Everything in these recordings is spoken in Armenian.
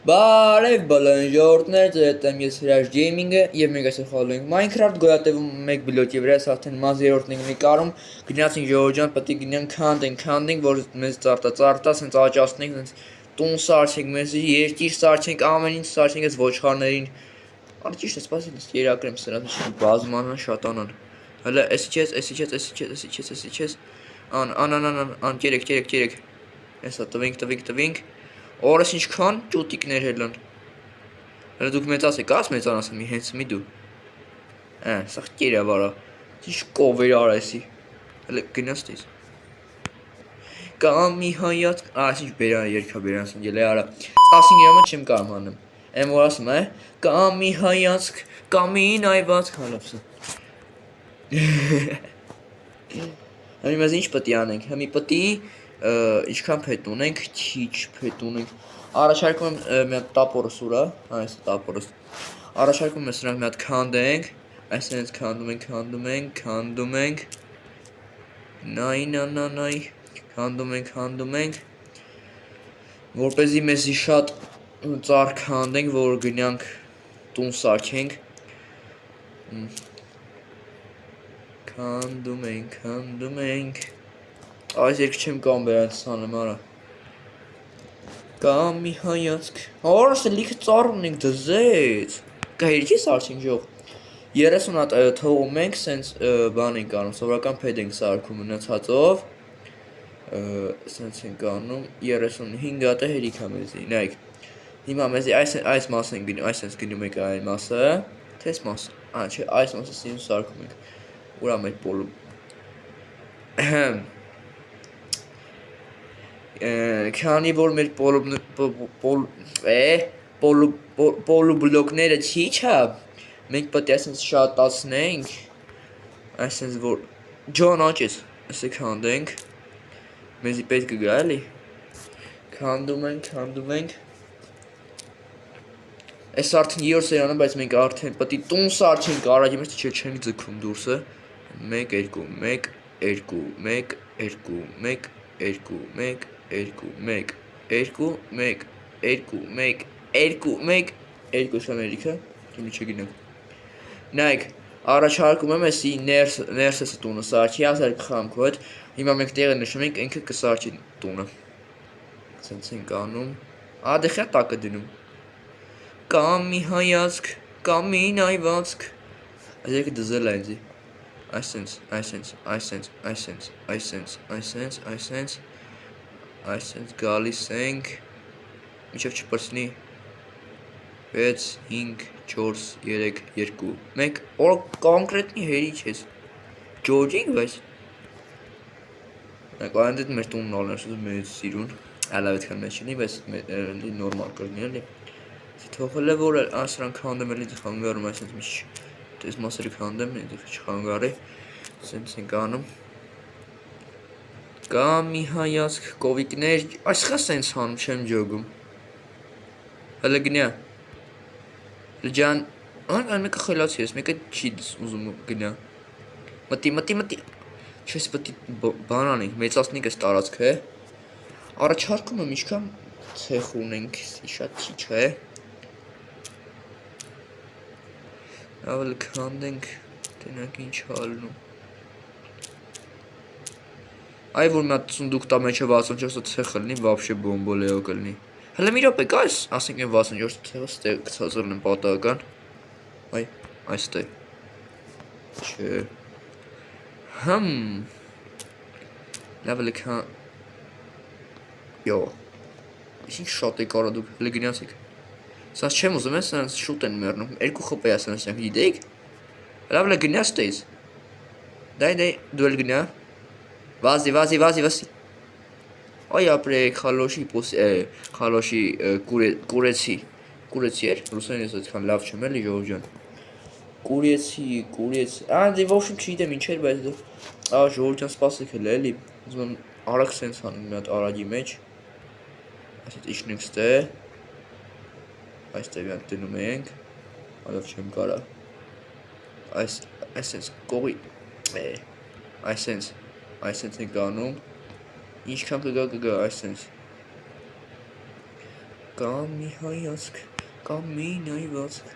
Բարև բոլոր ժողովուրդներ, ձեր հետ եմ ես Հրաշ Gaming-ը եւ մենք այսօր խաղալու ենք Minecraft գոյատևում 1 բլոկի վրա, այս արդեն մազ 3-րդն ենք նկարում, գնացինք ժողովուրդ ջան, պետք է գնանք քանդենք, որ մեզ ծարտա, սենց աճացնենք, սենց տուն սարքենք, մեզ երկիր սարքենք, ամեն ինչ սարքենք այս ոչխարներին։ Ան ճիշտ է, սպասի, երակրեմ սրանց բազմանան, շատանան։ Հələ էսի չես։ Ան կերեք։ Էսա տվինք։ Օրս ինչքան ճուտիկներ հելան։ Հələ դուք մեծացեք, աս մեծանացեմ, հենց մի դու։ Սա կերա վարա։ Ինչ կովեր արեսի։ Հələ գնաց դես։ Կամ մի հայացք, ինչ բերա երկա բերանսն գել է արա։ 15 ժամը չեմ կարող անեմ։ Եմ որ ասում է, կամ մի հայացք, կամ մի նայվածք հալապսը։ Հիմա մեզ ինչ պետք է անենք։ Հիմա պետք է ինչքան փետ ունենք, քիչ փետ ունենք։ Առաջարկում եմ մի հատ տապորը սուրա, այս տապորը։ Առաջարկում եմ սրանք մի հատ քանդենք, այսինքն քանդում ենք։ Նայ, քանդում ենք։ Որպեսզի մեզի շատ ծառ քանդենք, որ գնանք տուն սարքենք։ Քանդում ենք։ Այս երկու չեմ կամ բերանց անեմ արա։ Կամ մի հայացք։ Որսը լիքը ծառ ունենք դզեց։ Կա երկի սարքենք ժող։ 30 հատ թողում ենք, սենց բան ենք անում, սովորական փեդ ենք սարքում մնացածով։ Սենց ենք անում 35 հատը հերիք է մեզի, նայեք։ Հիմա մեզի այս մասը ենք գնում, այսպես գնում ենք այն մասը, թե այս մասը, չէ, այս մասը սին սարքում ենք։ Ուրա մեր պոլում։ Քանի որ մեր պոլուբլոկները քիչ է, մենք պետք է այսպես շատացնենք, այսպես որ Ջոն աճես, ասե քանդենք, մեզի պետք է գա էլի, քանդում ենք, այս արդեն 2 սերանը, բայց մենք արդեն պետք է տուն սարքենք առաջի մեջ չենք ձգում դուրսը, 1 2 շաներիքը, դու չգինեմ։ Նայեք, առաջարկում եմ էսի ներսը տունը սարքի, ասել կխամքու հետ, հիմա մենք տեղը նշում ենք, ինքը կսարքի տունը։ Սենց ենք անում, դե խա տակը դնում։ Կամ մի հայացք, կամ մի նայվածք, այս երկը դզել է ինձի, այսենց գալիս ենք, միջև չպրսնի, 6, 5, 4, 3, 2, 1, որ կոնկրետնի հերի չես, ջոջիկ բայց, այն դետ մեր տունն ալն է մեծ սիրուն, ալավ էտքան մեծ չնի, բայց նորմալ կրնի էլի, թողել է որ ասրանք քանդեմ էլի խանգարում, այսպես մի տես մասերը քանդեմ, չխանգարի, սենց ենք անում։ Կամ մի հայացք, կովիկներ, այս խա սենց հանում, չեմ ջոգում։ Հələ գնյա։ Ջան, այն մեկը խելացի ես, մեկը չի ուզում գնյա։ Մտի, չես պետք բան անենք, մեծացնենք այս տարածքը, առաջարկում եմ ինչքան ցեխ ունենք, շատ քիչ է։ Ավել քանդենք, տենանք ինչ հալնում։ Այ որ մի հատ սունդուկ տա մեջը 64 ցեխ կլինի, վաբշե բոմբոլեո կլինի։ Հələ մի րոպե կա, ասենք են 64 ցեխը ստեղ գցածել են պատահական։ Այ, այստեղ։ Չէ։ Լավ էլ քա։ Յո։ Ինչ շատ է կարա դուք, հələ գնացեք։ Սա չեմ ուզում ես, սրանց շուտ են մեռնում, 2 խոպե է սրանց յանք, գիտեիք։ Լավ լը գնաց տեզ։ Դայ, դու էլ գնա։ Վազի։ Այ ապրե խալոշի կուրեցի էր, ռուսերեն ես այդքան լավ չեմ էլի ժողովուրդ ջան։ Կուրեցի, դե ոչմ չգիտեմ ինչ էր, բայց ժողովուրդ ջան սպասեք հələ էլի, ուզում եմ արագ սենց անում մի հատ արագի մեջ։ Այսպես իջնենք ստե։ Այստեղ յանք դնում ենք, ալով չեմ կարա, այսենց կողի, այսենց ենք անում, ինչքան կգա, այսենց, Կամ մի հայացք, կամ մի նայվածք։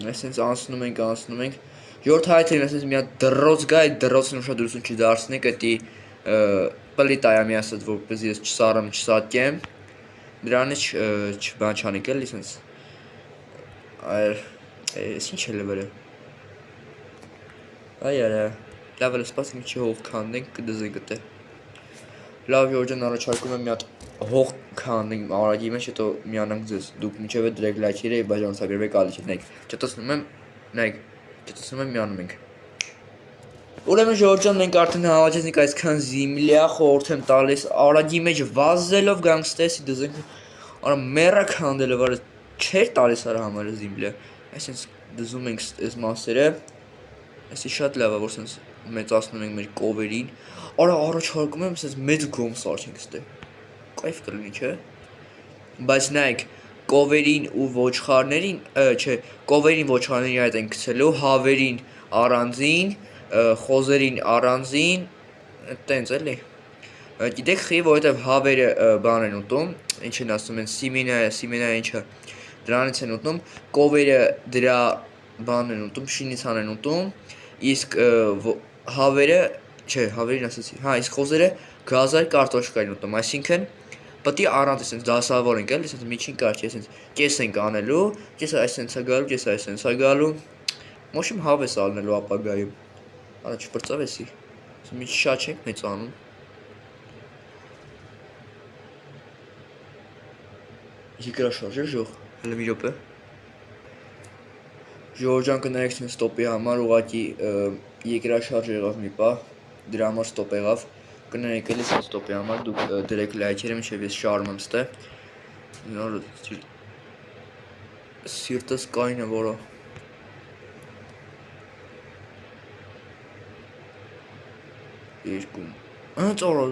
Այսպես անցնում ենք։ Ժողովուրդ հայտին այսպես մի հատ դրոց գա, այդ դրոցն ուշադրություն չդարձնեք, էդի պլիտայա մի ասած որպես ես չսարամ, չսատկեմ։ Դրանից չբան չանեք էլի այսպես։ Այս ինչ է լեվերը։ Այ արա, լավ է սպասենք չի հող քանդենք կդզենք դե։ Լավ Ժորժան առաջարկում եմ մի հատ հող քանդենք արագի մեջ, հետո միանանք ձեզ։ Դուք միջև է դրեք լայքերը եւ բաժանորդագրվեք ալիք նայեք։ Չտեսնում եմ, նայեք, չտեսնում եմ միանում ենք։ Ուրեմն Ժորժան մենք արդեն հավաքեցինք այսքան զիմլիա, խորհուրդ եմ տալիս արագի մեջ վազելով գանգստեսի դզենք։ Արա մերը քանդելով արա չէր տալիս արա համարը զիմլիա։ Այսինքն դզում ենք այս մասերը։ Այսի շատ լավ է որ sense մեծացնում ենք մեր կովերին։ Արա առաջարկում եմ sense մեծ գոմ սարքենք ստե։ Կայֆ կլինի, չէ՞։ Բայց նայեք, կովերին ու ոչխարներին, չէ, կովերին ոչխարներին այդ են գցելու, հավերին առանձին, խոզերին առանձին, տենց էլի։ Գիտեք խի, որովհետև հավերը բան են ուտում, ինչ են ասում են սիմենա ինչը դրանից են ուտում, կովերը դրա բանն են ուտում, շինիցան են ուտում, իսկ հավերը, չէ, հավերին ասեցի, հա, իսկ խոզերը գազար կարտոշկա են ուտում, այսինքն պետք է առանց այսպես դասավորենք, էլի, այսպես միջին կարգի, այսպես կես ենք անելու, կեսը այսպես է գալու, կեսը այսպես է գալու, մոշիմ հավ ես ալնելու ապագայում, արա չպրծավեսի, մի շատ չենք մեծանում։ Երկրաշարժ է ժող, հələ մի րոպե։ Ժորժան կներեք ցույց ստոպի համար ուղղակի երկրաշարժ եղավ մի պահ, դրա համար ստոպ եղավ։ Կներեք էլի ցույց ստոպի համար դուք դրեք լայքերը, մինչև ես շարում եմ ստե։ Նոր սիրտս կայնը որը երկում։ Ծորո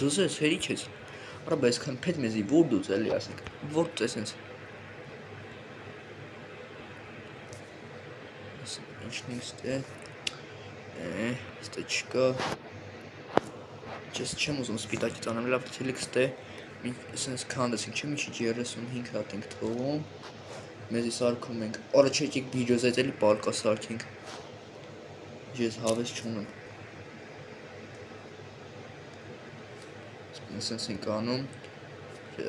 դզես հերի չես։ Արա բայց քան փետ մեզի որ դուց էլի ասենք։ Որ տեսենց։ Ինչն է ստե չկա։ Չես չեմ ուզում սպիտակից անեմ լավ թելիքս դե սենց քանդեցինք չէ՞ միջի 35 հատ ենք թողում։ Մեզի սարքում ենք։ Արա չէ եկեք վիդեոզից էլի պարկա սարքենք։ Ես հավես չունեմ։ Այսպես ենք անում,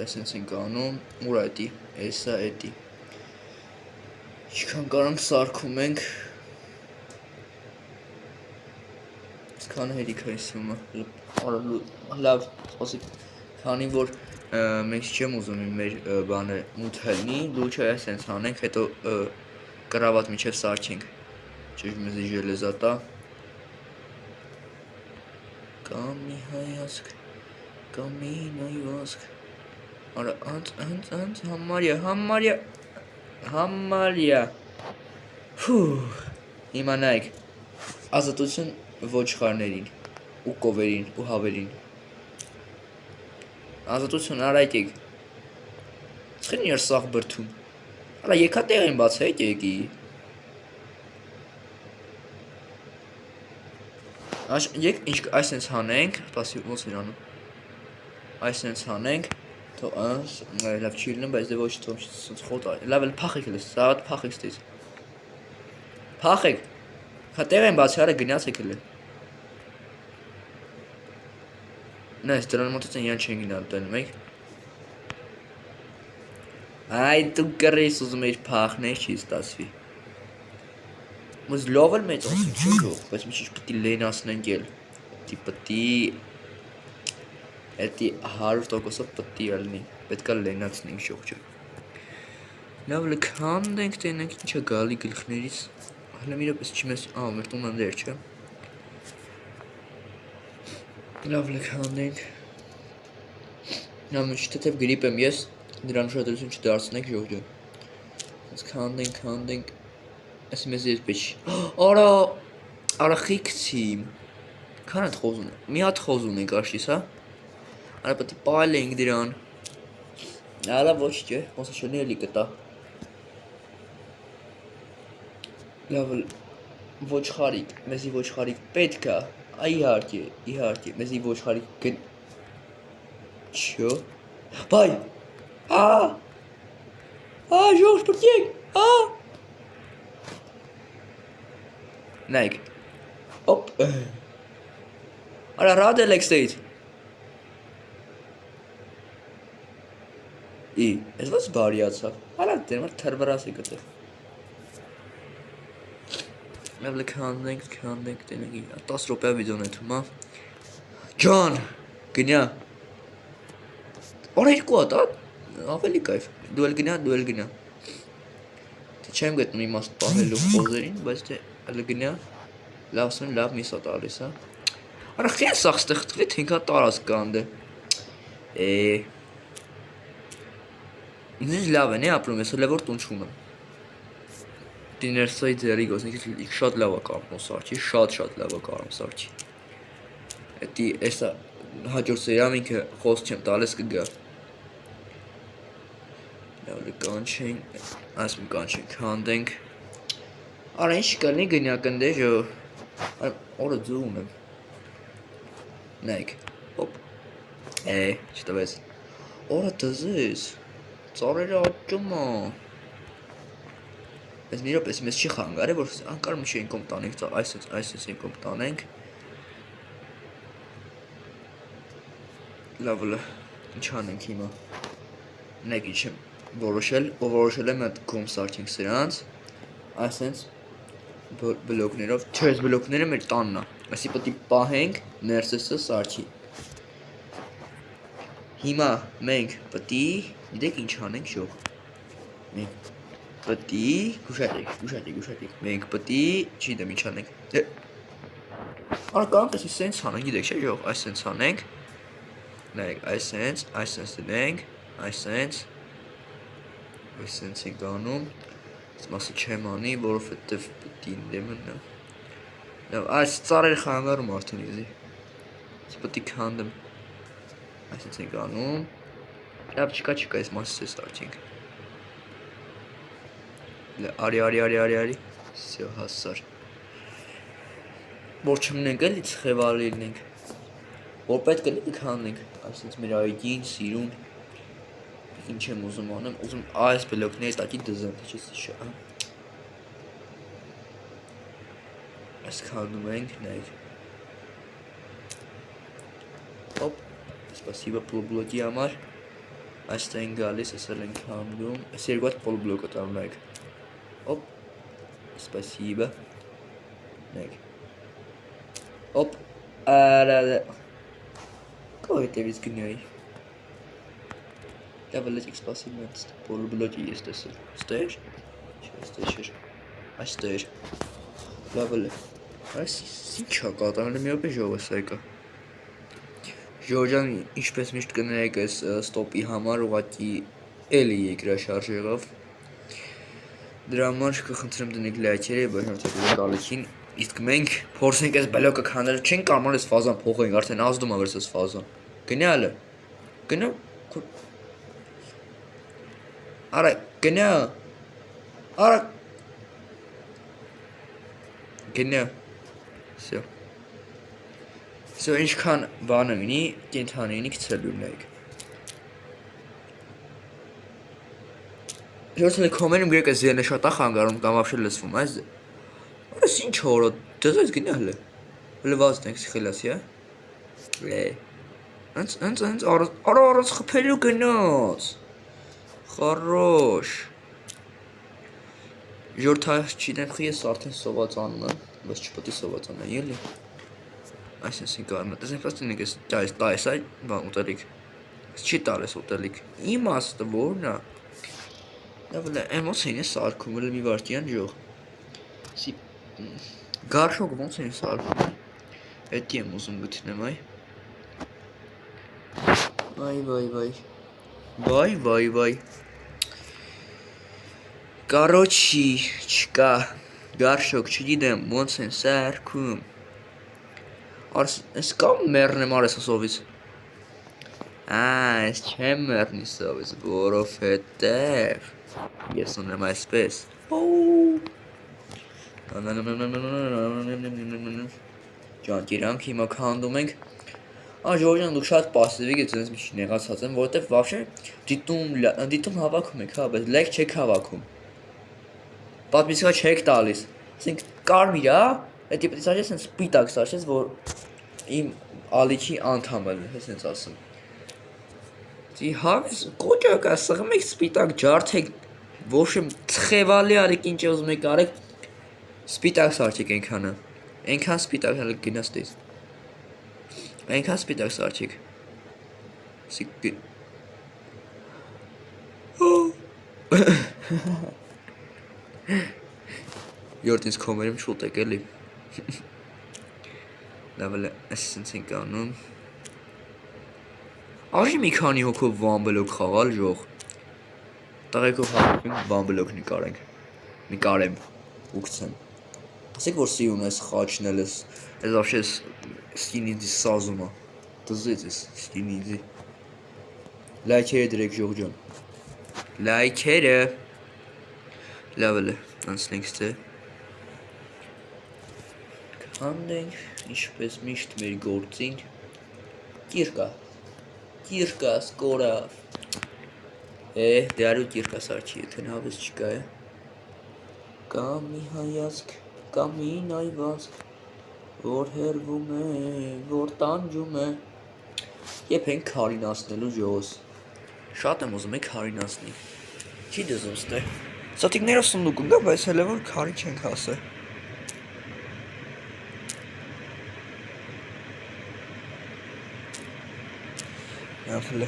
այսպես ենք անում, ուր է դի, էսա է դի։ Ինչքան կարանք սարքում ենք։ Այսքան հերիք է իսումը, լավ, սպասիք, քանի որ մենք չեմ ուզում մեր բանը մութ հլնի, լուչը այսպես անենք, հետո կրավատ միջև սարքենք, չէ մեզի ժելեզատա։ Կամ մի հայացք, կամ մի նայվածք, արա անց, համարյա, հիմա նայք, ազատություն ոչխարներին, ու կովերին, ու հավերին, ազատություն արայքեք, ծխին իր սաղ բրթում, արա եկա տեղին բացեք եկի, այսենց հանենք, պասի ոնց էր անում, այսենց հանենք, լավ չի լինում, բայց դե ոչ թող խոտ արի, լավ էլ փախեք էլ ես, սաղատ փախեք ստից, փախեք, հա տեղ են բացի արա գնացեք էլ է, նայս դրան մոտից են յան չեն գնալ տենում եք, այ դու կրես ուզում էիր փախնես չի ստասվի, Մոզ լավ էլ մեծ ասում չի գող, բայց մի ճիշտ պտի լենասնենք էլ, պտի, էտի 100%-ով պտի ալնի, պետքա լենացնենք շողջը, լավ լքանդենք տենենք ինչ է գալի գլխներից, հլը մի ռոպես չի մեզ, մեր տուն եմ դեր չէ, լավ լքանդենք, նամը շտեթև գրիպ եմ ես, դրան ուշադրություն չդարձնենք ժողջը, քանդենք, Այս մեզ ես բեչ, արա խիքցիմ, քան հատ խոզ ունենք, մի հատ խոզ ունենք աշիս, հա, արա պտի պայլ ենք դրան, արա ոչ չէ, ոնց է շնի էլի կտա, լավ ոչխարիկ, մեզի ոչխարիկ պետք է, իհարկե, մեզի ոչխարիկ գն, չո, Բայ։ Ժողջ բրտիկ։ Նայք։ Օպ։ Արա ռադ էլ էքստեյտ։ Ես ոնց բարիացավ։ Արա դեր մար թրվրասի գտել։ Մեղլի քանդենք տենեգի 10 րոպեա վիդեոն է թվում, Ջան, գնա։ Օր երկու հատ, ավելի կայֆ։ Դու էլ գնա։ Թե չեմ գտնում իմաստ պահելու խոզերին, բայց թե էլ գնա։ Լավսուն լավ միսա տալիս, հա։ Արա խի սաղ ստեղծվի թե ինքա տարած կանդ է։ Ինձ լավ են է ապրում, ես հələ որ տուն չունեմ։ Դիներսայի ձերի գոսնի շատ լավ է կարում սարքի, շատ լավ է կարում սարքի։ Էդի էսա հաջորդ սերիամ ինքը խոսք չեմ տալիս կգա։ Լավ կանչեն, ասում կանչեն քանդենք։ Արա ինչ կլինի գնյակն դե ժո։ Օրը ձուն եմ։ Նայք։ Հոպ։ Չտվեց։ Օրը դզես։ Ծառերը աճում է։ Ես մի րոպե մեզ չի խանգարի, որ անկար մի չէին կոմ տանենք, այսպես են կոմ տանենք։ Լավ, ինչ անենք հիմա։ Նայք ինչ եմ որոշել եմ այդ կոմ սարքենք սրանց, այսպես բլոկներով, չէ, այս բլոկները մեր տանն է, այսի պետք է պահենք ներսեսը սարքի։ Հիմա մենք պետք է, գիտեք ինչ անենք շող։ Մենք պետք է, գուշատեք, մենք պետք է, չի դեմ ինչ անենք։ Արա կանք այսի սենց անենք, գիտեք չէ ժող, այս սենց անենք։ Նայեք, այս սենց դնենք, այս սենց ենք անում, այս մասը չեմ անի, որովհետև պետք է դեմն։ Լավ, այս ծառերը խանգարում արդեն իզի։ Ես պետք է քանդեմ։ Այս սենց ենք անում։ Լավ, չկա, այս մասը ես արդենք։ Արի։ Սյո հասար։ Որ չմնենք էլի ծխևալի լինենք։ Որ պետք է լինի քանդենք, այսպես մեր այգին, սիրուն։ Ինչ եմ ուզում անեմ, ուզում այս բլոկներից տակի դզեմ, թե չես շա։ Այս քանդում ենք, նայք։ Հոպ, սպասիբա պոլբլոկի համար։ Այստեղ են գալիս, ասել են քանդում, այս երկու հատ պոլբլոկը տամ, նայք։ Հոպ, սպասիբա, նայք։ Հոպ, արադը։ Կո հետևից գնյայի։ Լավ լեջիկ սպասիմ այդ պոլբլոկի ես տեսել։ Ստեր։ Չէ, այստեղ։ Լավ է։ Այս ինչա կատարել մի օպե ժողս եկա։ Ժորջան ինչպես միշտ կներեք այս ստոպի համար ուղղակի էլի երկրաշարժեղով։ Դրա համար կխնդրեմ դնեք լայքերը, բաժանորդեք ալիքին։ Իսկ մենք փորձենք այս բլոկը քանդել, չենք կարող այս ֆազան փոխենք, արդեն ազդում է վերս այս ֆազան։ Գնալը։ Գնա։ Արա, գնա։ Արա։ Գնա։ Всё, ինչքան բանը լինի, կենթանի լինի գցելու նայք։ Ժորսել կոմենում գրեք այս երնը շատ է խանգարում կամ вообще լսվում, այս այս ինչ հորո, դες գնա հələ։ Հələ վազնենք սխելասի, հա։ Անց առած խփելու գնաց։ Хорош։ Ժորթա չիտեմ խի ես արդեն սոված անում եմ, բայց չպետք է սոված անեմ, էլի։ Այսինքն կարմը, տեսեք փաստինք էս տայս այ բան ուտելիք։ Չի տալես ուտելիք։ Իմաստը որն է։ Լավ է, էմոցիան է սարքում, էլ մի վարքյան ժող։ Սի գարշոկ ոնց է սարքում։ Էդի եմ ուզում գտնեմ այ։ Վայ։ Короче, չկա գարշոկ, չգիտեմ ոնց են սարքում։ Այս կամ մեռնեմ արես սովից։ Այս չեմ մեռնի սովից, որովհետև ես ունեմ այսպես։ Ջան, իրանք հիմա քանդում ենք։ Ժողովուրդ դուք շատ պասիվ եք, ձեզ մի նեղացած եմ, որովհետև вообще դիտում հավաքում եք, հա, բայց լայք չեք հավաքում։ Պատմիսկա չեք տալիս։ Ասենք կարմիր է, այդ դեպի սարի sense սպիտակ սարից, որ իմ ալիքի անդամը է, sense ասում։ Դի հավես կոճակ է, սղմ եք սպիտակ ջարդեք, ոչմ ցխևալի արեք ինչ ուզում եք արեք, սպիտակ սարչեք այնքանը։ Այնքան սպիտակ հələ գնաց դες։ Այնքան սպիտակ սարչեք։ Սիկ Յորտից կոմերում շուտ եք էլի։ Լավ է, այսինքն ենք անում։ Արի մի քանի հոգով վամբլոկ խաղալ ժող։ Տղեկով հավաքենք վամբլոկ նկարեմ, ուկցեմ։ Ասեք որ սիրուն ես խաչնել ես, ես вообще սկինիդի սազում է, դզեց ես սկինիդի։ Լայքերը դրեք ժող ջան։ Լայքերը։ Լավ է, անցնենք ստե։ Հանդենք, ինչպես միշտ մեր գործին, կիրկա, սկորավ, դարու կիրկա սարչի, եթե նավես չկա է, կամ մի հայացք, կամ մի նայվածք, որ հերվում է, որ տանջում է, եվ ենք քարինացնելու ժողոս, շատ եմ ուզում է քարինացնի, չի դզում ստե, սատիկները սնդուկ ունգա, բայց հելը որ քարի չենք հասը, Նավլը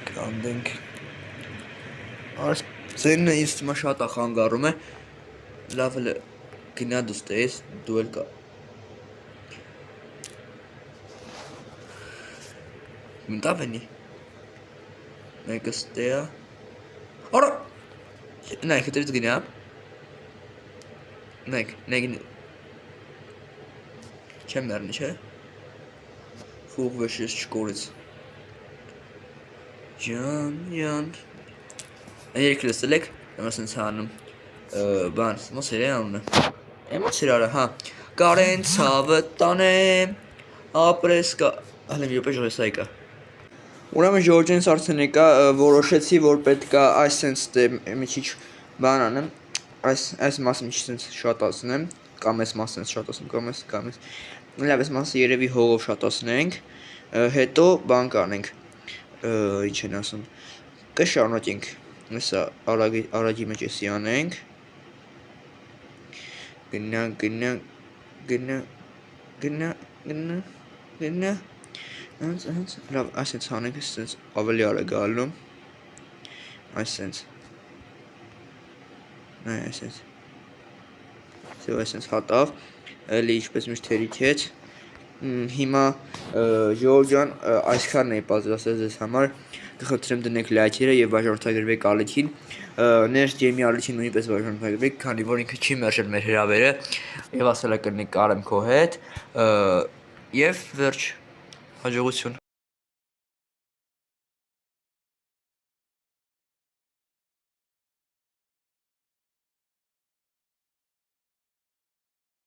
կանդենք Արս ձենը ինձ թիմա շատ ախանգարում է լավը գնա դու ստես դու էլ կա Մտավենի մեկը ստեա Արա նայք հետևից գնա նայք չեմ մեռնի չէ Խուղ վեշես չկորից Ջան Երեք լսել եք եմ ասենց հանում բան ոնց էր անունը ոնց էր արա հա կարեն ցավը տանեմ ապրես կա հələ մի րոպե ժողովես այկա Ուրեմն ժորժենս արդեն եկա որոշեցի որ պետքա այս sense մի քիչ բան անեմ այս մասը մի քիչ sense շատացնեմ կամ այս մասը sense շատացնեմ կամ այս լավ այս մասը երևի հողով շատացնենք հետո բան կանենք ինչ են ասում կշարունակենք հեսա արագի մեջ էսի անենք գնա լավ այսենց անենք այսենց ավելի արագ ալնում այսենց այսենց հատավ էլի ինչպես միշտ թերիքեց հիմա ժողովջան այսքանն է պատրաստել ձեզ համար կխնդրեմ դնեք լայքերը եւ բաժանորդագրվեք ալիքին ներս ջեմի ալիքին նույնպես բաժանորդագրվեք քանի որ ինքը չի մերժել մեր հրավերը եւ ասել է կնկարեմ քո հետ եւ վերջ հաջողություն